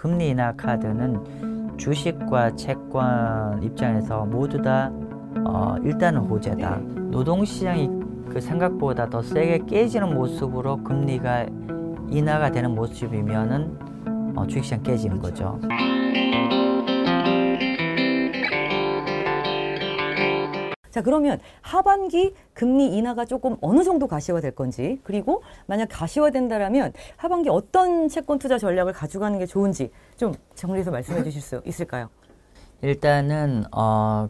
금리 인하 카드는 주식과 채권 입장에서 모두 다 일단은 호재다. 노동시장이 그 생각보다 더 세게 깨지는 모습으로 금리가 인하가 되는 모습이면은 주식시장 깨지는 거죠. 자, 그러면 하반기 금리 인하가 조금 어느 정도 가시화될 건지, 그리고 만약 가시화된다라면 하반기 어떤 채권 투자 전략을 가져가는 게 좋은지 좀 정리해서 말씀해 주실 수 있을까요? 일단은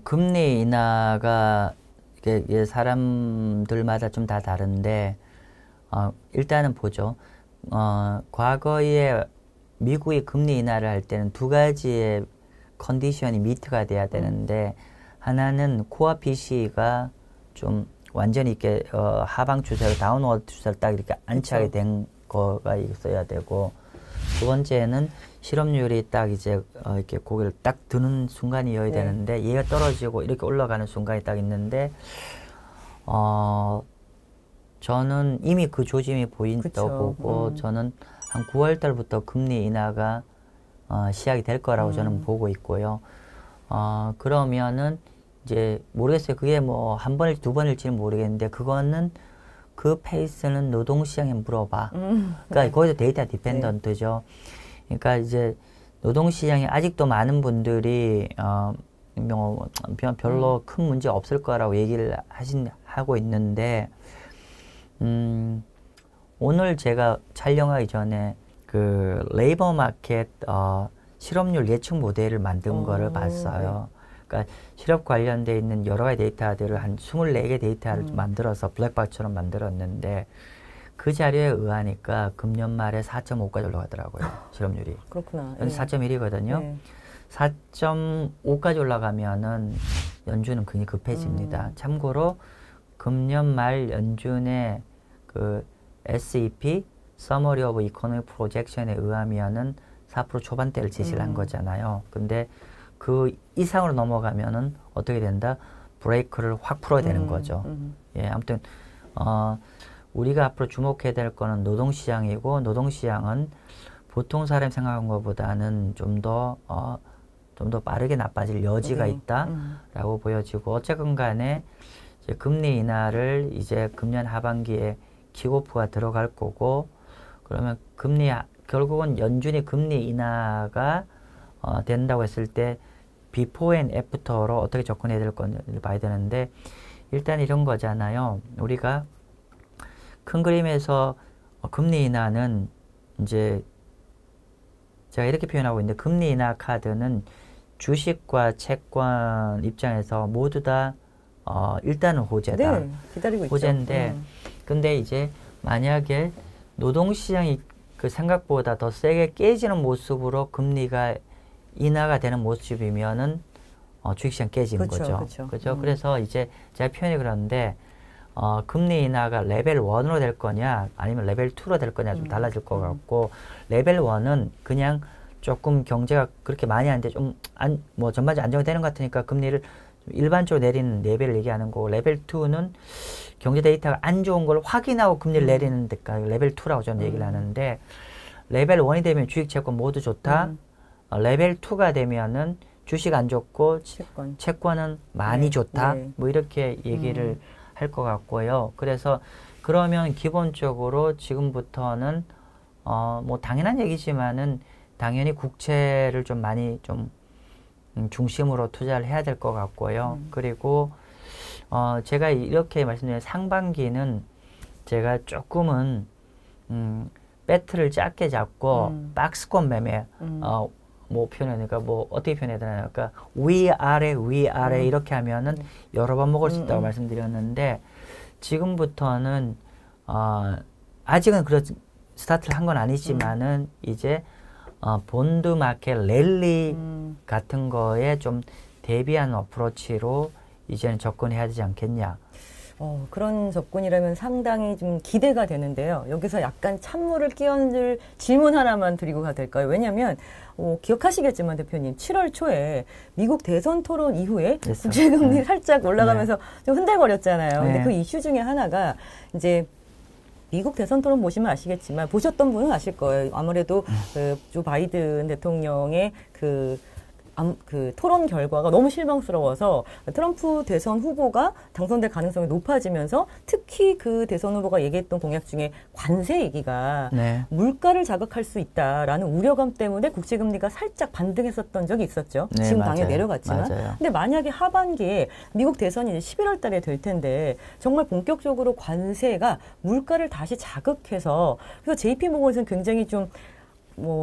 금리 인하가 이게 사람들마다 좀 다 다른데 일단은 보죠. 과거에 미국이 금리 인하를 할 때는 두 가지의 컨디션이 미트가 돼야 되는데 하나는 코어 PC가 좀 완전히 이렇게 하방 추세로 다운워드 추세를 딱 이렇게 안착이 된 거가 있어야 되고, 두 번째는 실업률이 딱 이제 이렇게 고개를 딱 드는 순간이어야 되는데 얘가 떨어지고 이렇게 올라가는 순간이 딱 있는데 저는 이미 그 조짐이 보인다고 보고 저는 한 9월 달부터 금리 인하가 시작이 될 거라고 저는 보고 있고요. 그러면은 이제 모르겠어요. 그게 뭐 한 번일지 두 번일지는 모르겠는데 그거는 그 페이스는 노동시장에 물어봐. 그러니까 거기서 데이터 디펜던트죠. 그러니까 이제 노동시장에 아직도 많은 분들이 별로 큰 문제 없을 거라고 얘기를 하고 있는데 오늘 제가 촬영하기 전에 그 레이버 마켓 실업률 예측 모델을 만든 거를 봤어요. 그러니까 실업 관련돼 있는 여러 가지 데이터들을 한 24개 데이터를 만들어서 블랙박스처럼 만들었는데 그 자료에 의하니까 금년 말에 4.5까지 올라가더라고요. 실업률이. 그렇구나. 현재 4.1이거든요. 4.5까지 올라가면은 연준은 굉장히 급해집니다. 참고로 금년 말 연준의 그 SEP Summary of Economic Projection에 의하면은 4% 초반대를 제시를 한 거잖아요. 근데 그 이상으로 넘어가면은 어떻게 된다? 브레이크를 확 풀어야 되는 거죠. 예, 아무튼 우리가 앞으로 주목해야 될 거는 노동시장이고, 노동시장은 보통 사람이 생각한 것보다는 좀 더 빠르게 나빠질 여지가 있다라고 보여지고, 어쨌건 간에 이제 금리 인하를 이제 금년 하반기에 킥오프가 들어갈 거고, 그러면 결국은 연준이 금리 인하가 된다고 했을 때 비포 앤 애프터로 어떻게 접근해야 될 건지를 봐야 되는데, 일단 이런 거잖아요. 우리가 큰 그림에서 금리 인하는 이제 제가 이렇게 표현하고 있는데, 금리 인하 카드는 주식과 채권 입장에서 모두 다 일단은 호재다. 네, 기다리고 호재인데, 근데 이제 만약에 노동시장이 그 생각보다 더 세게 깨지는 모습으로 금리가 인하가 되는 모습이면은 주식시장 깨지는 거죠. 그렇죠. 그래서 이제 제가 표현이 그런데 금리 인하가 레벨 1으로 될 거냐 아니면 레벨 2로 될 거냐 좀 달라질 것 같고, 레벨 1은 그냥 조금 경제가 그렇게 많이 안 돼 좀 뭐 전반적으로 안정되는 것 같으니까 금리를 일반적으로 내리는 레벨을 얘기하는 거고, 레벨 2는 경제 데이터가 안 좋은 걸 확인하고 금리를 내리는 데까지 레벨 2라고 저는 얘기를 하는데, 레벨 1이 되면 주식 채권 모두 좋다. 레벨 2가 되면은 주식 안 좋고 채권은 많이 좋다. 뭐 이렇게 얘기를 할 것 같고요. 그래서 그러면 기본적으로 지금부터는 뭐 당연한 얘기지만은 당연히 국채를 좀 많이 좀 중심으로 투자를 해야 될 것 같고요. 그리고 제가 이렇게 말씀드린 상반기는 제가 조금은 배트를 작게 잡고 박스권 매매 뭐 표현하니까 뭐 어떻게 표현해야 되나요? 그러니까 위아래 이렇게 하면은 여러 번 먹을 수 있다고 말씀드렸는데, 지금부터는 아직은 그런 스타트를 한 건 아니지만은 이제 본드 마켓 랠리 같은 거에 좀 대비한 어프로치로 이제는 접근해야 되지 않겠냐. 그런 접근이라면 상당히 좀 기대가 되는데요. 여기서 약간 찬물을 끼얹을 질문 하나만 드리고 가도 될까요? 왜냐하면 기억하시겠지만 대표님 7월 초에 미국 대선 토론 이후에 국제금리 살짝 올라가면서 좀 흔들거렸잖아요. 근데 그 이슈 중에 하나가 이제 미국 대선 토론 보시면 아시겠지만 보셨던 분은 아실 거예요. 아무래도 조 바이든 대통령의 그 토론 결과가 너무 실망스러워서 트럼프 대선 후보가 당선될 가능성이 높아지면서 특히 그 대선 후보가 얘기했던 공약 중에 관세 얘기가 네. 물가를 자극할 수 있다라는 우려감 때문에 국채금리가 살짝 반등했었던 적이 있었죠. 네, 지금 맞아요. 당연히 내려갔지만. 맞아요. 근데 만약에 하반기에 미국 대선이 이제 11월 달에 될 텐데 정말 본격적으로 관세가 물가를 다시 자극해서 그래서 JP모건에서는 굉장히 좀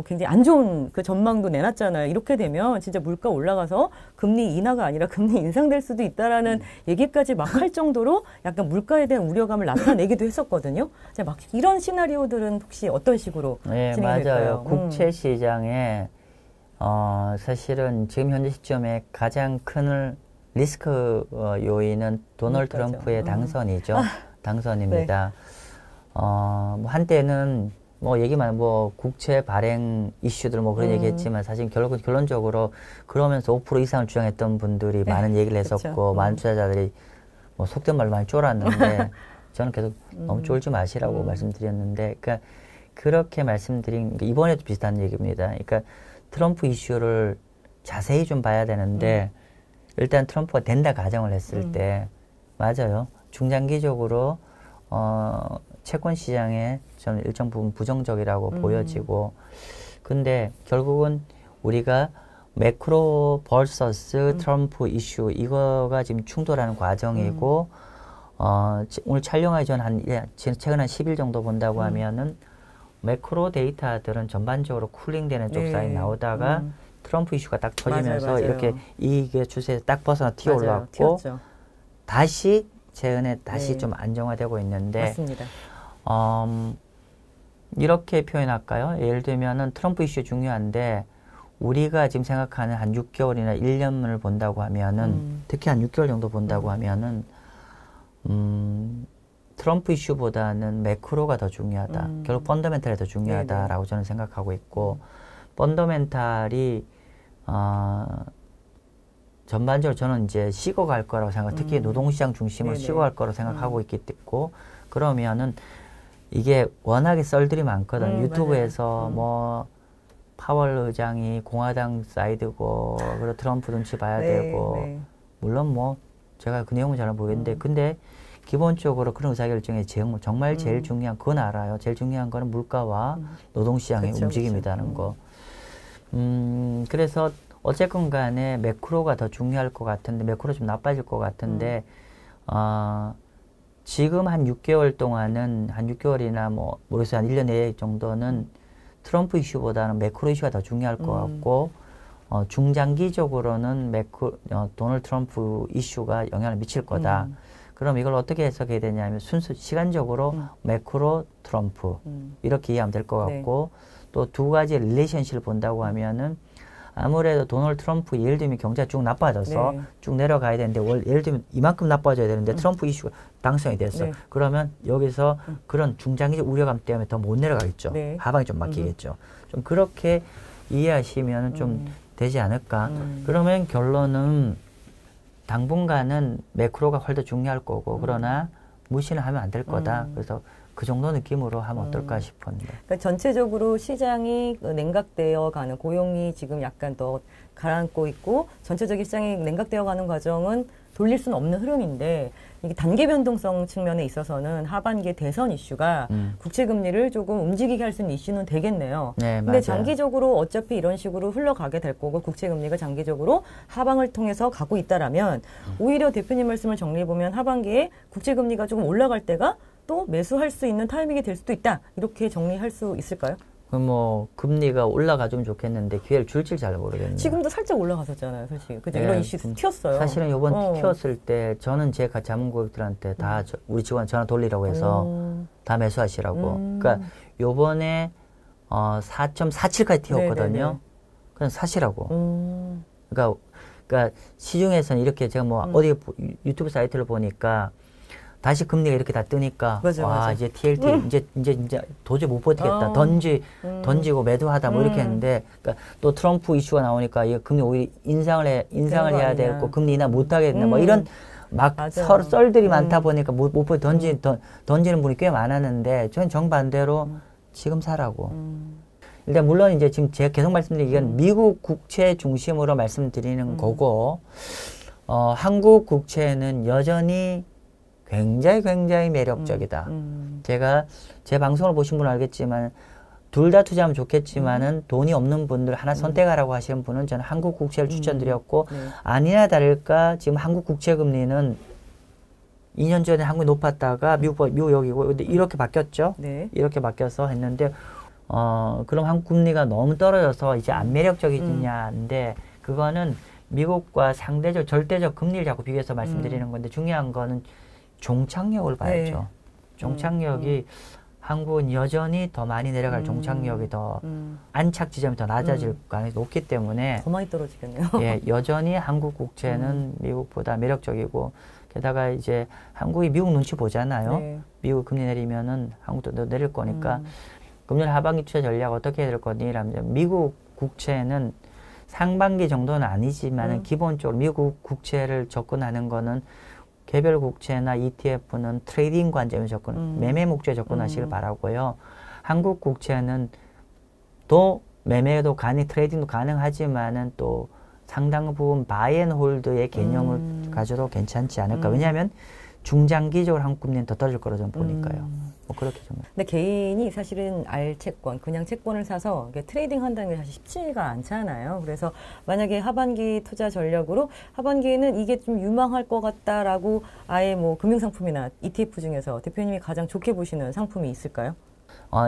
굉장히 안 좋은 그 전망도 내놨잖아요. 이렇게 되면 진짜 물가 올라가서 금리 인하가 아니라 금리 인상될 수도 있다라는 얘기까지 막 할 정도로 약간 물가에 대한 우려감을 나타내기도 했었거든요. 자, 막 이런 시나리오들은 혹시 어떤 식으로 네, 진행이 될까요? 맞아요. 국채 시장에 사실은 지금 현재 시점에 가장 큰 리스크 요인은 도널드 물가죠. 트럼프의 당선이죠. 당선입니다. 네. 한때는 얘기만 국채 발행 이슈들 그런 얘기했지만 사실 결론적으로 그러면서 5% 이상을 주장했던 분들이 네, 많은 얘기를 그쵸. 했었고 많은 투자자들이 속된 말로 많이 쫄았는데 저는 계속 너무 쫄지 마시라고 말씀드렸는데 그러니까 그렇게 말씀드린 이번에도 비슷한 얘기입니다. 그러니까 트럼프 이슈를 자세히 좀 봐야 되는데 일단 트럼프가 된다 가정을 했을 때 맞아요. 중장기적으로 채권 시장에 저는 일정 부분 부정적이라고 보여지고 근데 결국은 우리가 매크로 vs 트럼프 이슈 이거가 지금 충돌하는 과정이고 오늘 촬영하기 전 최근 한 10일 정도 본다고 하면은 매크로 데이터들은 전반적으로 쿨링되는 쪽 네. 사이 나오다가 트럼프 이슈가 딱 터지면서 맞아요. 이렇게 이익의 추세에서 딱 벗어나 튀어 맞아요. 올라왔고 튀었죠. 다시 최근에 다시 네. 좀 안정화되고 있는데 맞습니다. 이렇게 표현할까요? 예를 들면은 트럼프 이슈 중요한데 우리가 지금 생각하는 한 6개월이나 1년을 본다고 하면은 특히 한 6개월 정도 본다고 하면은 트럼프 이슈보다는 매크로가 더 중요하다. 결국 펀더멘탈이 더 중요하다라고 저는 생각하고 있고 펀더멘탈이 전반적으로 저는 이제 식어갈 거라고 생각. 특히 노동시장 중심으로 식어갈 거라고 생각하고 있기 때문에 그러면은 이게 워낙에 썰들이 많거든. 유튜브에서 파월 의장이 공화당 사이드고 그리고 트럼프 눈치 봐야 되고 물론 제가 그 내용은 잘 모르겠는데 근데 기본적으로 그런 의사결정에 정말 제일 중요한 그건 알아요. 제일 중요한 거는 물가와 노동시장의 그쵸, 움직임이라는 거. 그래서 어쨌건 간에 매크로가 더 중요할 것 같은데 매크로 좀 나빠질 것 같은데 지금 한 6개월 동안은 한 6개월이나 모르겠어요. 한 1년 내에 정도는 트럼프 이슈보다는 매크로 이슈가 더 중요할 것 같고 중장기적으로는 도널드 트럼프 이슈가 영향을 미칠 거다. 그럼 이걸 어떻게 해석해야 되냐면 순수 시간적으로 매크로 트럼프 이렇게 이해하면 될 것 같고 또 두 가지 릴레이션십을 본다고 하면은 아무래도 도널드 트럼프 예를 들면 경제가 쭉 나빠져서 쭉 내려가야 되는데 예를 들면 이만큼 나빠져야 되는데 트럼프 이슈가 당선이 됐어. 그러면 여기서 그런 중장기적 우려감 때문에 더 못 내려가겠죠. 하방이 좀 막히겠죠. 좀 그렇게 이해하시면 좀 되지 않을까. 그러면 결론은 당분간은 매크로가 훨 더 중요할 거고 그러나 무시는 하면 안 될 거다. 그래서 그 정도 느낌으로 하면 어떨까 싶었는데. 그러니까 전체적으로 시장이 냉각되어 가는 고용이 지금 약간 더 가라앉고 있고 전체적인 시장이 냉각되어 가는 과정은 돌릴 수는 없는 흐름인데 이게 단계 변동성 측면에 있어서는 하반기에 대선 이슈가 국채 금리를 조금 움직이게 할 수 있는 이슈는 되겠네요. 네, 근데 맞아요. 장기적으로 어차피 이런 식으로 흘러가게 될 거고 국채 금리가 장기적으로 하방을 통해서 가고 있다라면 오히려 대표님 말씀을 정리해 보면 하반기에 국채 금리가 조금 올라갈 때가 또 매수할 수 있는 타이밍이 될 수도 있다. 이렇게 정리할 수 있을까요? 그럼 금리가 올라가주면 좋겠는데 기회를 줄지 잘 모르겠네요. 지금도 살짝 올라갔었잖아요, 솔직히. 그죠? 이런 이슈 튀었어요. 사실은 이번 튀었을 때 저는 제 자문 고객들한테 다 우리 직원 전화 돌리라고 해서 다 매수하시라고. 그러니까 요번에 4.47까지 튀었거든요. 그냥 사시라고. 그러니까 시중에서는 이렇게 제가 어디 유튜브 사이트를 보니까 다시 금리가 이렇게 다 뜨니까 맞아. 이제 TLT 이제 도저히 못 버티겠다. 던지고 매도하다 이렇게 했는데 그러니까 또 트럼프 이슈가 나오니까 이 금리 오히려 인상을 해야 되고 금리 인하 못 하겠네. 이런 막 맞아요. 썰들이 많다 보니까 못 던지는 분이 꽤 많았는데 전 정반대로 지금 사라고. 일단 물론 이제 지금 제가 계속 말씀드린 건 미국 국채 중심으로 말씀드리는 거고 한국 국채는 여전히 굉장히 매력적이다. 제가 제 방송을 보신 분은 알겠지만 둘 다 투자하면 좋겠지만은 돈이 없는 분들 하나 선택하라고 하시는 분은 저는 한국 국채를 추천드렸고 네. 아니나 다를까 지금 한국 국채 금리는 2년 전에 한국이 높았다가 미국 여기고 근데 이렇게 바뀌었죠. 네. 이렇게 바뀌어서 했는데 그럼 한국 금리가 너무 떨어져서 이제 안 매력적이냐인데 그거는 미국과 상대적 절대적 금리를 자꾸 비교해서 말씀드리는 건데 중요한 거는 종착역을 봐야죠. 네. 종착역이 한국은 여전히 더 많이 내려갈 종착역이 더 안착 지점이 더 낮아질 가능성이 높기 때문에 더 많이 떨어지겠네요. 예, 여전히 한국 국채는 미국보다 매력적이고 게다가 이제 한국이 미국 눈치 보잖아요. 네. 미국 금리 내리면은 한국도 더 내릴 거니까 금년 하반기 투자 전략 어떻게 해야 될 거니라면 미국 국채는 상반기 정도는 아니지만은 기본적으로 미국 국채를 접근하는 거는 개별 국채나 ETF는 트레이딩 관점에서 매매 목적에 접근하시길 바라고요. 한국 국채는 또 매매도 트레이딩도 가능하지만은 또 상당 부분 바이앤홀드의 개념을 가져도 괜찮지 않을까. 왜냐하면 중장기적으로 한국 금리는 더 떨어질 거라 저는 보니까요. 뭐 그렇게 좀. 근데 개인이 사실은 채권, 그냥 채권을 사서 이게 트레이딩 한다는 게 사실 쉽지가 않잖아요. 그래서 만약에 하반기 투자 전략으로 하반기에는 이게 좀 유망할 것 같다라고 아예 뭐 금융상품이나 ETF 중에서 대표님이 가장 좋게 보시는 상품이 있을까요?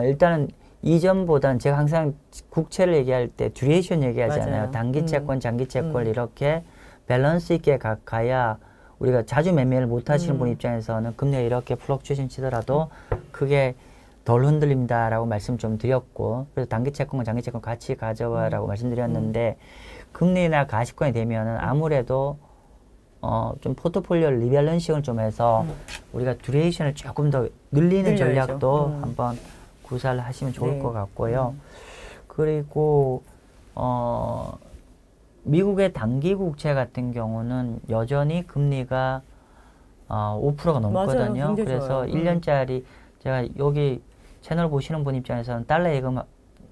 일단은 이전보다는 제가 항상 국채를 얘기할 때 듀레이션 얘기하잖아요. 맞아요. 단기 채권, 장기 채권 이렇게 밸런스 있게 가야 우리가 자주 매매를 못 하시는 분 입장에서는 금리가 이렇게 플럭추에이션 치더라도 크게 덜 흔들린다라고 말씀 좀 드렸고 그래서 단기 채권과 장기 채권 같이 가져가라고 말씀드렸는데 금리나 가시권이 되면은 아무래도 좀 포트폴리오를 리밸런싱을 좀 해서 우리가 듀레이션을 조금 더 늘리는 전략도 한번 구사를 하시면 좋을 것 같고요. 그리고 미국의 단기 국채 같은 경우는 여전히 금리가 5%가 넘거든요. 맞아요. 그래서 좋아요. 1년짜리 제가 여기 채널 보시는 분 입장에서는 달러 예금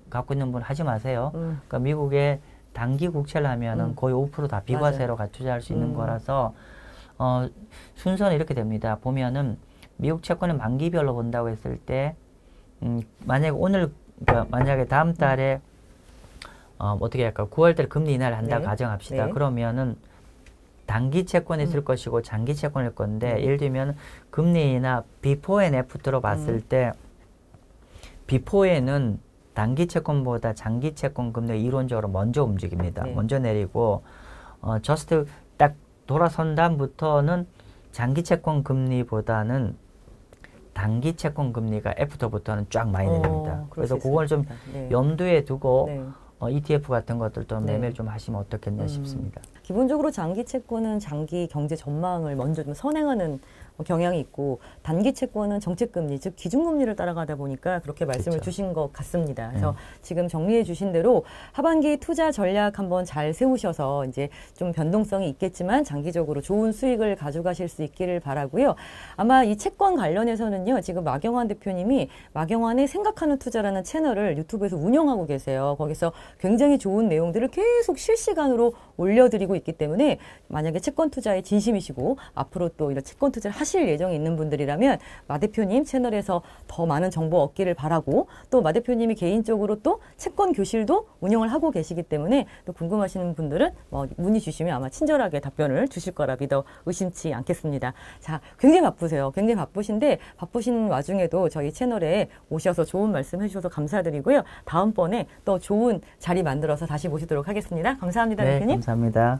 갖고 있는 분 하지 마세요. 그러니까 미국의 단기 국채를 하면은 거의 5% 다 비과세로 투자할 수 있는 거라서 순서는 이렇게 됩니다. 보면은 미국 채권을 만기별로 본다고 했을 때 만약에 만약에 다음 달에 어떻게 할까? 9월달 금리 인하를 한다 가정합시다. 그러면은 단기 채권이 있을 것이고 장기 채권일 건데 예를 들면 금리 인하 비포 앤 애프터로 봤을 때 비포에는 단기 채권보다 장기 채권 금리가 이론적으로 먼저 움직입니다. 먼저 내리고 저스트 딱 돌아선 다음부터는 장기 채권 금리보다는 단기 채권 금리가 애프터부터는 쫙 많이 내립니다. 그래서 그걸 좀 염두에 두고 ETF 같은 것들도 매매를 좀 하시면 어떻겠냐 싶습니다. 기본적으로 장기 채권은 장기 경제 전망을 먼저 좀 선행하는 경향이 있고 단기 채권은 정책금리, 즉 기준금리를 따라가다 보니까 그렇게 말씀을 주신 것 같습니다. 그래서 지금 정리해 주신 대로 하반기 투자 전략 한번 잘 세우셔서 이제 좀 변동성이 있겠지만 장기적으로 좋은 수익을 가져가실 수 있기를 바라고요. 아마 이 채권 관련해서는요. 지금 마경환 대표님이 마경환의 생각하는 투자라는 채널을 유튜브에서 운영하고 계세요. 거기서 굉장히 좋은 내용들을 계속 실시간으로 올려드리고 있기 때문에 만약에 채권 투자에 진심이시고 앞으로 또 이런 채권 투자를 하실 예정이 있는 분들이라면 마 대표님 채널에서 더 많은 정보 얻기를 바라고 또 마 대표님이 개인적으로 또 채권 교실도 운영을 하고 계시기 때문에 또 궁금하시는 분들은 문의 주시면 아마 친절하게 답변을 주실 거라 믿어 의심치 않겠습니다. 자, 굉장히 바쁘세요. 굉장히 바쁘신데 바쁘신 와중에도 저희 채널에 오셔서 좋은 말씀 해주셔서 감사드리고요. 다음번에 또 좋은 자리 만들어서 다시 모시도록 하겠습니다. 감사합니다, 대표님. 감사합니다.